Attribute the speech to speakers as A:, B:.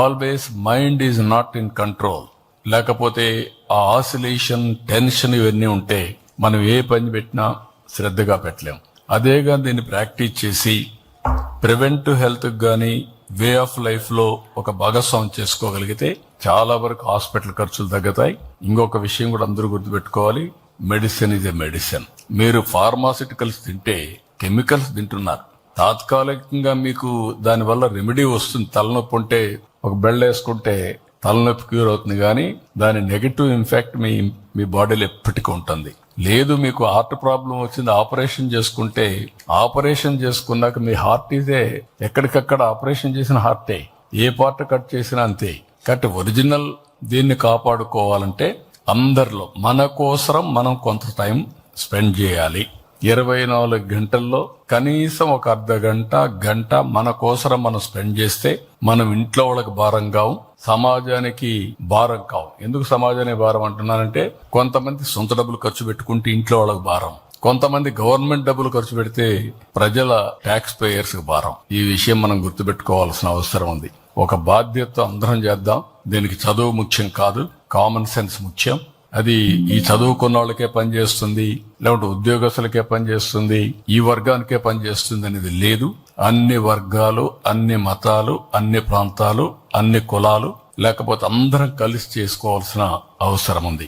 A: Always mind is not in control. లేకపోతే ఆ oscillation, tension ఇవన్నీ ఉంటే మనం ఏ పని పెట్టినా శ్రద్ధగా పెట్టలేం. అదేగా దీన్ని ప్రాక్టీస్ చేసి ప్రివెంటివ్ హెల్త్ గానీ వే ఆఫ్ లైఫ్ లో ఒక భాగస్వామ్యం చేసుకోగలిగితే చాలా వరకు హాస్పిటల్ ఖర్చులు తగ్గుతాయి. ఇంకొక విషయం కూడా అందరూ గుర్తుపెట్టుకోవాలి, మెడిసిన్ ఇస్ ఎ మెడిసిన్. మీరు ఫార్మాసిటికల్స్ తింటే కెమికల్స్ తింటున్నారు. తాత్కాలికంగా మీకు దానివల్ల రెమెడీ వస్తుంది. తలనొప్పి ఉంటే ఒక బెళ్ళ వేసుకుంటే తలనొప్పి క్యూర్ అవుతుంది, కానీ దాని నెగటివ్ ఇంపాక్ట్ మీ బాడీలో ఎప్పటికీ ఉంటుంది. లేదు మీకు హార్ట్ ప్రాబ్లం వచ్చింది, ఆపరేషన్ చేసుకుంటే ఆపరేషన్ చేసుకున్నాక మీ హార్ట్ ఇదే ఎక్కడికక్కడ ఆపరేషన్ చేసిన హార్టే, ఏ పార్ట్ కట్ చేసినా అంతే. కాబట్టి ఒరిజినల్ దీన్ని కాపాడుకోవాలంటే అందరిలో మన కోసరం మనం కొంత టైం స్పెండ్ చేయాలి. 24 గంటల్లో కనీసం ఒక అర్ధ గంట మన కోసరం మనం స్పెండ్ చేస్తే మనం ఇంట్లో వాళ్ళకి భారం కావు, సమాజానికి భారం కావు. ఎందుకు సమాజానికి భారం అంటున్నానంటే కొంతమంది సొంత డబ్బులు ఖర్చు పెట్టుకుంటే ఇంట్లో వాళ్ళకి భారం, కొంతమంది గవర్నమెంట్ డబ్బులు ఖర్చు పెడితే ప్రజల ట్యాక్స్ పేయర్స్ కి భారం. ఈ విషయం మనం గుర్తుపెట్టుకోవాల్సిన అవసరం ఉంది. ఒక బాధ్యత అందరం చేద్దాం. దీనికి చదువు ముఖ్యం కాదు, కామన్ సెన్స్ ముఖ్యం. అది ఈ చదువుకున్న వాళ్ళకే పనిచేస్తుంది, లేకుంటే ఉద్యోగస్తులకే పనిచేస్తుంది, ఈ వర్గానికే పనిచేస్తుంది అనేది లేదు. అన్ని వర్గాలు, అన్ని మతాలు, అన్ని ప్రాంతాలు, అన్ని కులాలు, లేకపోతే అందరం కలిసి చేసుకోవాల్సిన అవసరం ఉంది.